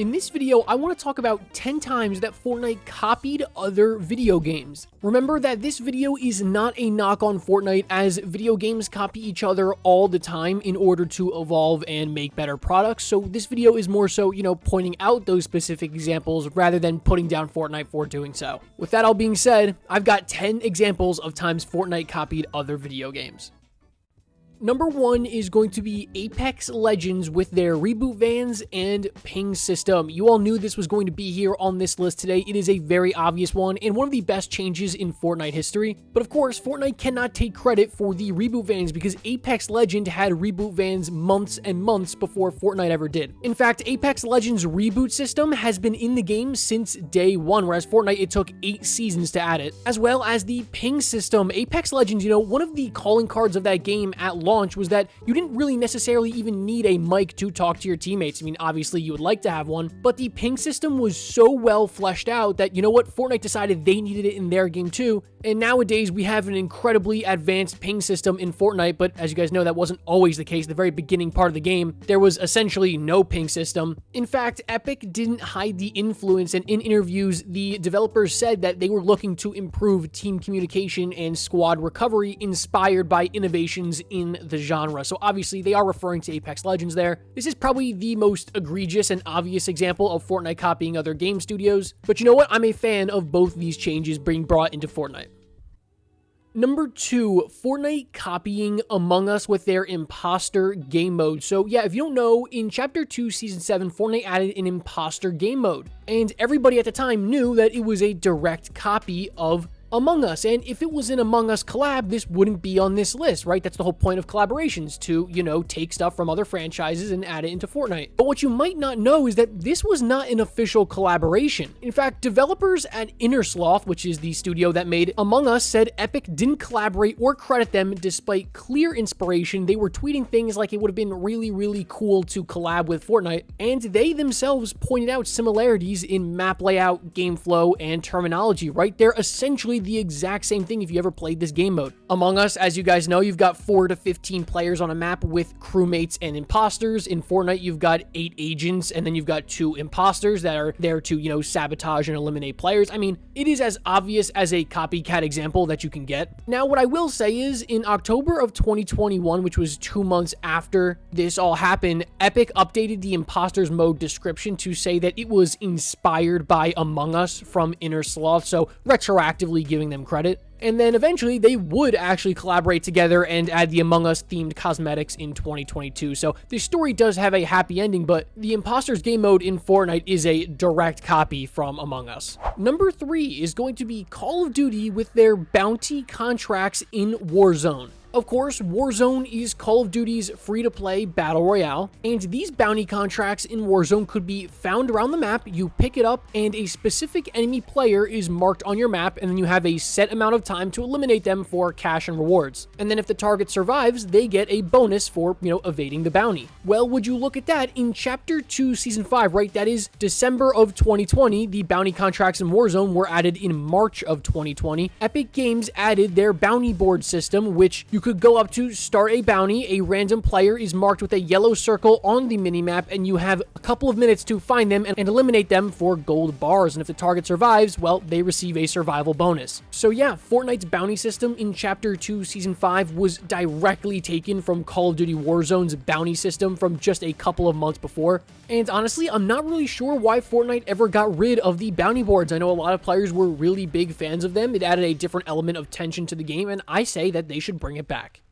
In this video, I want to talk about 10 times that Fortnite copied other video games. Remember that this video is not a knock on Fortnite, as video games copy each other all the time in order to evolve and make better products. So this video is more so, pointing out those specific examples rather than putting down Fortnite for doing so. With that all being said, I've got 10 examples of times Fortnite copied other video games. Number 1 is going to be Apex Legends with their reboot vans and ping system. You all knew this was going to be here on this list today. It is a very obvious one and one of the best changes in Fortnite history. But of course, Fortnite cannot take credit for the reboot vans because Apex Legend had reboot vans months and months before Fortnite ever did. In fact, Apex Legends reboot system has been in the game since day one, whereas Fortnite, it took 8 seasons to add it. As well as the ping system. Apex Legends, one of the calling cards of that game at launch was that you didn't really necessarily even need a mic to talk to your teammates. I mean, obviously you would like to have one, but the ping system was so well fleshed out that, Fortnite decided they needed it in their game too. And nowadays we have an incredibly advanced ping system in Fortnite, but as you guys know, that wasn't always the case. The very beginning part of the game, there was essentially no ping system. In fact, Epic didn't hide the influence, and in interviews, the developers said that they were looking to improve team communication and squad recovery inspired by innovations in the genre. So obviously they are referring to Apex Legends there. This is probably the most egregious and obvious example of Fortnite copying other game studios, but you know what? I'm a fan of both these changes being brought into Fortnite. Number 2, Fortnite copying Among Us with their impostor game mode. So yeah, if you don't know, in Chapter 2, Season 7, Fortnite added an impostor game mode, and everybody at the time knew that it was a direct copy of Among Us, and if it was an Among Us collab, this wouldn't be on this list, right? That's the whole point of collaborations, to, take stuff from other franchises and add it into Fortnite. But what you might not know is that this was not an official collaboration. In fact, developers at Innersloth, which is the studio that made Among Us, said Epic didn't collaborate or credit them despite clear inspiration. They were tweeting things like it would have been really, really cool to collab with Fortnite, and they themselves pointed out similarities in map layout, game flow, and terminology, right? They're essentially the exact same thing if you ever played this game mode. Among Us, as you guys know, you've got 4 to 15 players on a map with crewmates and imposters. In Fortnite, you've got 8 agents, and then you've got 2 imposters that are there to, sabotage and eliminate players. I mean, it is as obvious as a copycat example that you can get. Now, what I will say is, in October of 2021, which was 2 months after this all happened, Epic updated the imposters mode description to say that it was inspired by Among Us from Innersloth, so retroactively giving them credit. And then eventually they would actually collaborate together and add the Among Us themed cosmetics in 2022. So the story does have a happy ending, but the Imposters game mode in Fortnite is a direct copy from Among Us. Number 3 is going to be Call of Duty with their bounty contracts in Warzone. Of course, Warzone is Call of Duty's free-to-play battle royale, and these bounty contracts in Warzone could be found around the map. You pick it up, and a specific enemy player is marked on your map, and then you have a set amount of time to eliminate them for cash and rewards. And then if the target survives, they get a bonus for, evading the bounty. Well, would you look at that, in Chapter 2, Season 5, right? That is December of 2020. The bounty contracts in Warzone were added in March of 2020. Epic Games added their bounty board system, which you could go up to start a bounty. A random player is marked with a yellow circle on the minimap, and you have a couple of minutes to find them and eliminate them for gold bars. And if the target survives, well, they receive a survival bonus. So yeah, Fortnite's bounty system in Chapter 2, Season 5 was directly taken from Call of Duty Warzone's bounty system from just a couple of months before. And honestly, I'm not really sure why Fortnite ever got rid of the bounty boards. I know a lot of players were really big fans of them. It added a different element of tension to the game, and I say that they should bring it back.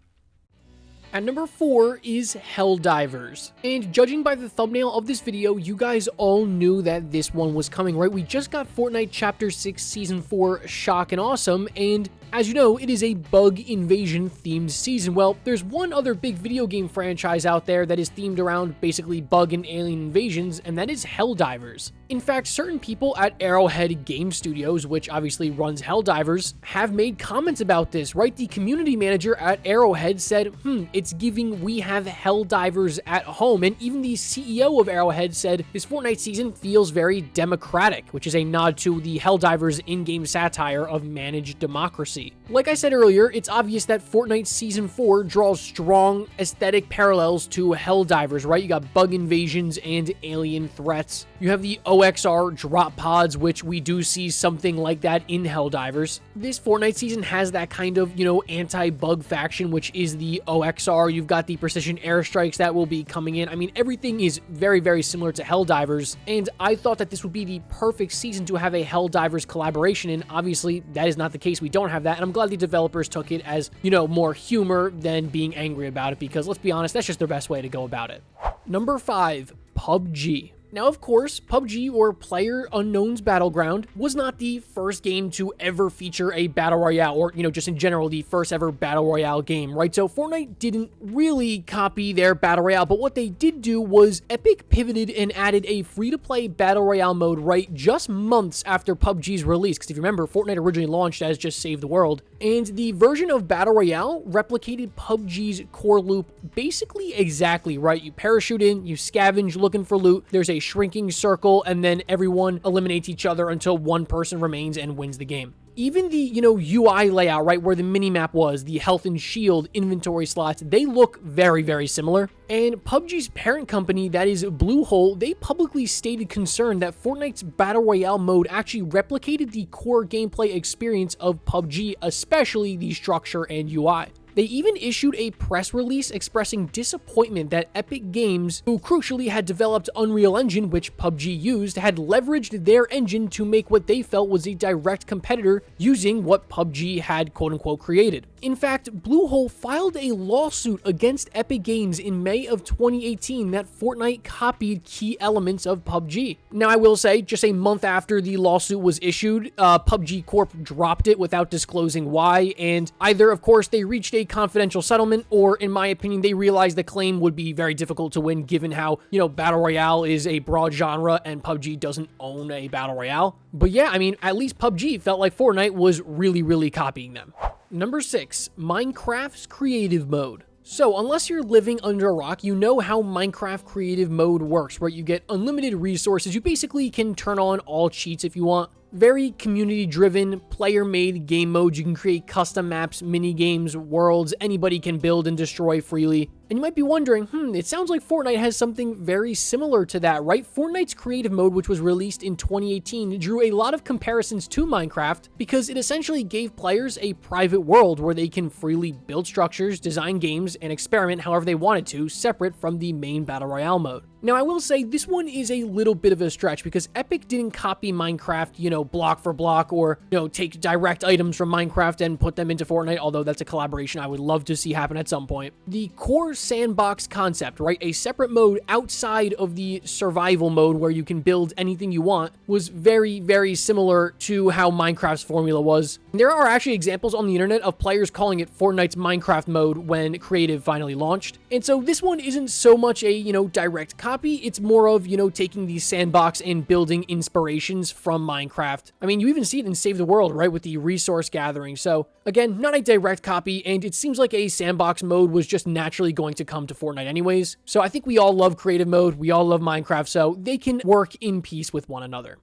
At number 4 is Helldivers. And judging by the thumbnail of this video, you guys all knew that this one was coming, right? We just got Fortnite Chapter 6 Season 4 Shock and Awesome, and as you know, it is a bug invasion themed season. Well, there's one other big video game franchise out there that is themed around basically bug and alien invasions, and that is Helldivers. In fact, certain people at Arrowhead Game Studios, which obviously runs Helldivers, have made comments about this, right? The community manager at Arrowhead said, it's giving we have Helldivers at home. And even the CEO of Arrowhead said this Fortnite season feels very democratic, which is a nod to the Helldivers in-game satire of managed democracy. see. Like I said earlier, it's obvious that Fortnite Season 4 draws strong aesthetic parallels to Helldivers, right? You got bug invasions and alien threats. You have the OXR drop pods, which we do see something like that in Helldivers. This Fortnite season has that kind of, anti-bug faction, which is the OXR. You've got the precision airstrikes that will be coming in. I mean, everything is very, very similar to Helldivers, and I thought that this would be the perfect season to have a Helldivers collaboration, and obviously that is not the case. We don't have that, and I'm glad the developers took it as, more humor than being angry about it, because let's be honest, that's just their best way to go about it. Number 5, PUBG. Now, of course, PUBG, or PlayerUnknown's Battleground, was not the first game to ever feature a battle royale, or, just in general, the first ever battle royale game, right? So Fortnite didn't really copy their battle royale, but what they did do was Epic pivoted and added a free-to-play battle royale mode, right, just months after PUBG's release, because if you remember, Fortnite originally launched as just Save the World, and the version of battle royale replicated PUBG's core loop basically exactly, right? You parachute in, you scavenge looking for loot, there's a shrinking circle, and then everyone eliminates each other until one person remains and wins the game. Even the, UI layout, right, where the minimap was, the health and shield inventory slots, they look very, very similar. And PUBG's parent company, that is Bluehole, they publicly stated concern that Fortnite's Battle Royale mode actually replicated the core gameplay experience of PUBG, especially the structure and UI. They even issued a press release expressing disappointment that Epic Games, who crucially had developed Unreal Engine, which PUBG used, had leveraged their engine to make what they felt was a direct competitor using what PUBG had quote-unquote created. In fact, Bluehole filed a lawsuit against Epic Games in May of 2018 that Fortnite copied key elements of PUBG. Now, I will say, just a month after the lawsuit was issued, PUBG Corp dropped it without disclosing why, and either, of course, they reached a confidential settlement, or in my opinion, they realized the claim would be very difficult to win given how, Battle Royale is a broad genre and PUBG doesn't own a Battle Royale. But yeah, I mean, at least PUBG felt like Fortnite was really, really copying them. Number 6, Minecraft's creative mode. So, unless you're living under a rock, you know how Minecraft creative mode works, right? You get unlimited resources. You basically can turn on all cheats if you want. Very community-driven, player-made game mode. You can create custom maps, mini-games, worlds. Anybody can build and destroy freely. And you might be wondering, it sounds like Fortnite has something very similar to that, right? Fortnite's creative mode, which was released in 2018, drew a lot of comparisons to Minecraft because it essentially gave players a private world where they can freely build structures, design games, and experiment however they wanted to, separate from the main Battle Royale mode. Now, I will say this one is a little bit of a stretch because Epic didn't copy Minecraft, block for block, or, take direct items from Minecraft and put them into Fortnite, although that's a collaboration I would love to see happen at some point. The core sandbox concept, right, a separate mode outside of the survival mode where you can build anything you want, was very, very similar to how Minecraft's formula was. There are actually examples on the internet of players calling it Fortnite's Minecraft mode when creative finally launched. And so this one isn't so much a, direct copy, it's more of, taking the sandbox and building inspirations from Minecraft. I mean, you even see it in Save the World, right, with the resource gathering. So again, not a direct copy, and it seems like a sandbox mode was just naturally going to come to Fortnite anyways. So I think we all love creative mode, we all love Minecraft, so they can work in peace with one another.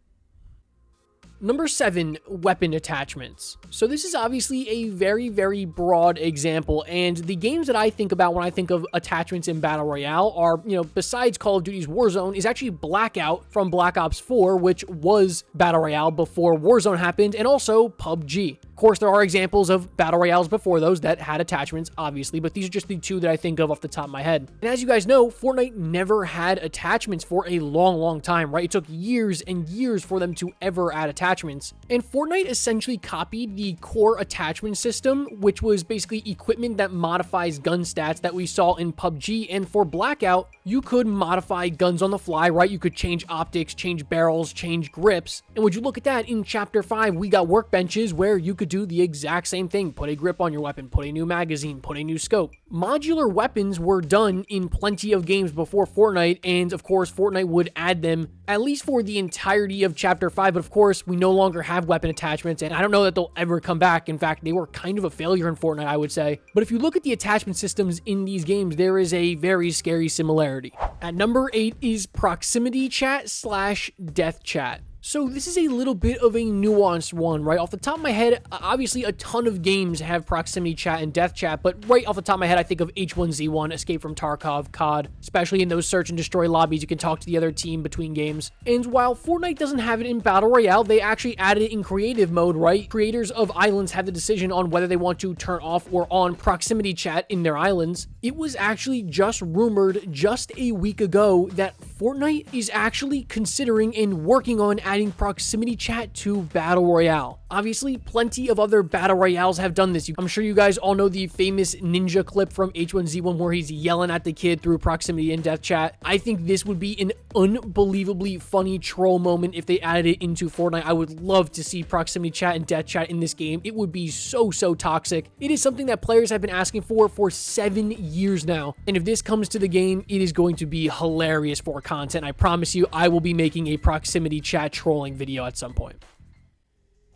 Number 7, weapon attachments. So this is obviously a very, very broad example, and the games that I think about when I think of attachments in Battle Royale are, besides Call of Duty's Warzone, is actually Blackout from Black Ops 4, which was Battle Royale before Warzone happened, and also PUBG. Of course, there are examples of Battle Royales before those that had attachments, obviously, but these are just the two that I think of off the top of my head. And as you guys know, Fortnite never had attachments for a long, long time, right? It took years and years for them to ever add attachments. And Fortnite essentially copied the core attachment system, which was basically equipment that modifies gun stats that we saw in PUBG. And for Blackout, you could modify guns on the fly, right? You could change optics, change barrels, change grips. And would you look at that, in Chapter 5, we got workbenches where you could do the exact same thing. Put a grip on your weapon, put a new magazine, put a new scope. Modular weapons were done in plenty of games before Fortnite, and of course, Fortnite would add them at least for the entirety of Chapter 5, but of course, we no longer have weapon attachments, and I don't know that they'll ever come back. In fact, they were kind of a failure in Fortnite, I would say. But if you look at the attachment systems in these games, there is a very scary similarity. At number 8 is proximity chat / death chat. So this is a little bit of a nuanced one, right? Off the top of my head, obviously a ton of games have proximity chat and death chat, but right off the top of my head, I think of H1Z1, Escape from Tarkov, COD, especially in those search and destroy lobbies, you can talk to the other team between games. And while Fortnite doesn't have it in Battle Royale, they actually added it in creative mode, right? Creators of islands have the decision on whether they want to turn off or on proximity chat in their islands. It was actually just rumored just a week ago that Fortnite is actually considering and working on adding proximity chat to Battle Royale. Obviously, plenty of other Battle Royales have done this. I'm sure you guys all know the famous ninja clip from H1Z1 where he's yelling at the kid through proximity and death chat. I think this would be an unbelievably funny troll moment if they added it into Fortnite. I would love to see proximity chat and death chat in this game. It would be so toxic. It is something that players have been asking for 7 years now. And if this comes to the game, it is going to be hilarious for content. I promise you, I will be making a proximity chat trolling video at some point.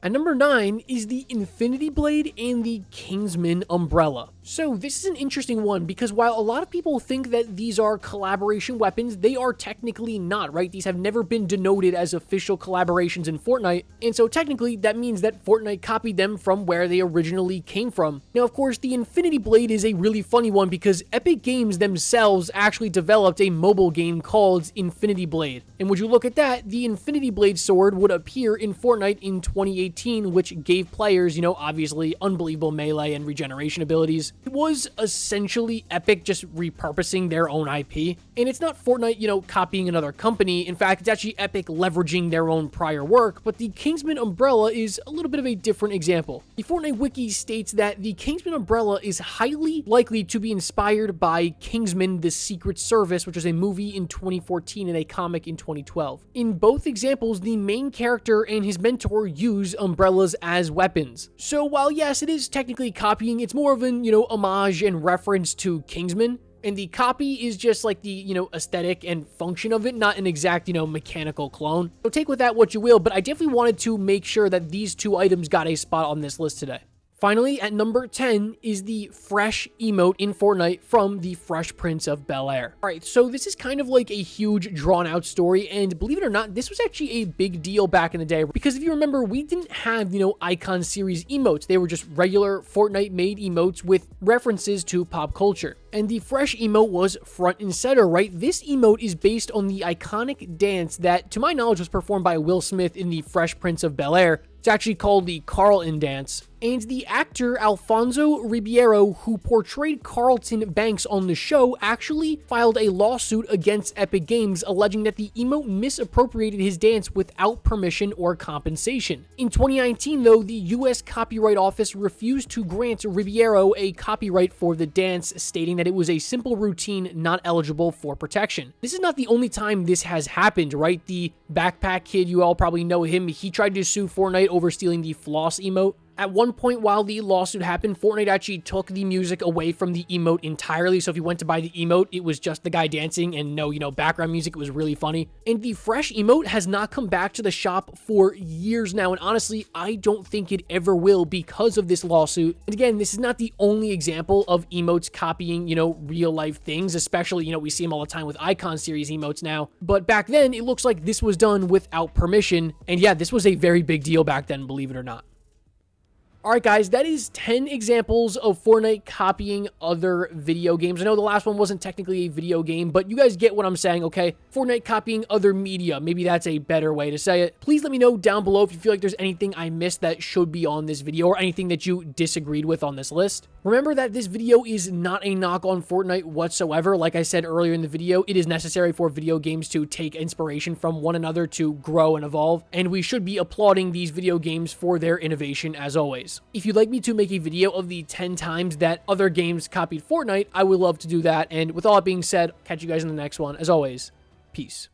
At number 9 is the Infinity Blade and the Kingsman umbrella. So this is an interesting one because while a lot of people think that these are collaboration weapons, they are technically not, right? These have never been denoted as official collaborations in Fortnite, and so technically that means that Fortnite copied them from where they originally came from. Now, of course, the Infinity Blade is a really funny one because Epic Games themselves actually developed a mobile game called Infinity Blade. And would you look at that, the Infinity Blade sword would appear in Fortnite in 2018, which gave players, obviously unbelievable melee and regeneration abilities. It was essentially Epic just repurposing their own IP. And it's not Fortnite, copying another company. In fact, it's actually Epic leveraging their own prior work, but the Kingsman umbrella is a little bit of a different example. The Fortnite wiki states that the Kingsman umbrella is highly likely to be inspired by Kingsman: The Secret Service, which was a movie in 2014 and a comic in 2012. In both examples, the main character and his mentor use umbrellas as weapons. So while yes, it is technically copying, it's more of an, homage and reference to Kingsman. And the copy is just like the, aesthetic and function of it, not an exact, mechanical clone. So take with that what you will, but I definitely wanted to make sure that these two items got a spot on this list today. Finally, at number 10 is the Fresh emote in Fortnite from the Fresh Prince of Bel-Air. All right, so this is kind of like a huge drawn-out story, and believe it or not, this was actually a big deal back in the day, because if you remember, we didn't have, Icon series emotes. They were just regular Fortnite-made emotes with references to pop culture. And the Fresh emote was front and center, right? This emote is based on the iconic dance that, to my knowledge, was performed by Will Smith in the Fresh Prince of Bel-Air. It's actually called the Carlton dance. And the actor Alfonso Ribeiro, who portrayed Carlton Banks on the show, actually filed a lawsuit against Epic Games alleging that the emote misappropriated his dance without permission or compensation. In 2019, though, the US Copyright Office refused to grant Ribeiro a copyright for the dance, stating that it was a simple routine not eligible for protection. This is not the only time this has happened, right? The backpack kid, you all probably know him, he tried to sue Fortnite over stealing the floss emote. At one point while the lawsuit happened, Fortnite actually took the music away from the emote entirely. So if you went to buy the emote, it was just the guy dancing and no, background music. It was really funny. And the Fresh emote has not come back to the shop for years now. And honestly, I don't think it ever will because of this lawsuit. And again, this is not the only example of emotes copying, real life things, especially, we see them all the time with Icon series emotes now. But back then, it looks like this was done without permission. And yeah, this was a very big deal back then, believe it or not. Alright guys, that is 10 examples of Fortnite copying other video games. I know the last one wasn't technically a video game, but you guys get what I'm saying, okay? Fortnite copying other media. Maybe that's a better way to say it. Please let me know down below if you feel like there's anything I missed that should be on this video or anything that you disagreed with on this list. Remember that this video is not a knock on Fortnite whatsoever. Like I said earlier in the video, it is necessary for video games to take inspiration from one another to grow and evolve, and we should be applauding these video games for their innovation as always. If you'd like me to make a video of the 10 times that other games copied Fortnite, I would love to do that. And with all that being said, catch you guys in the next one. As always, peace.